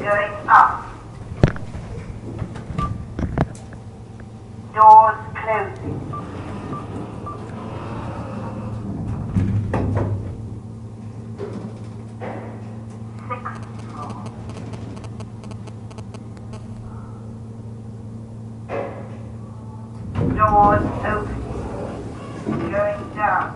Going up. Doors closing. Sixth floor. Doors opening. Going down.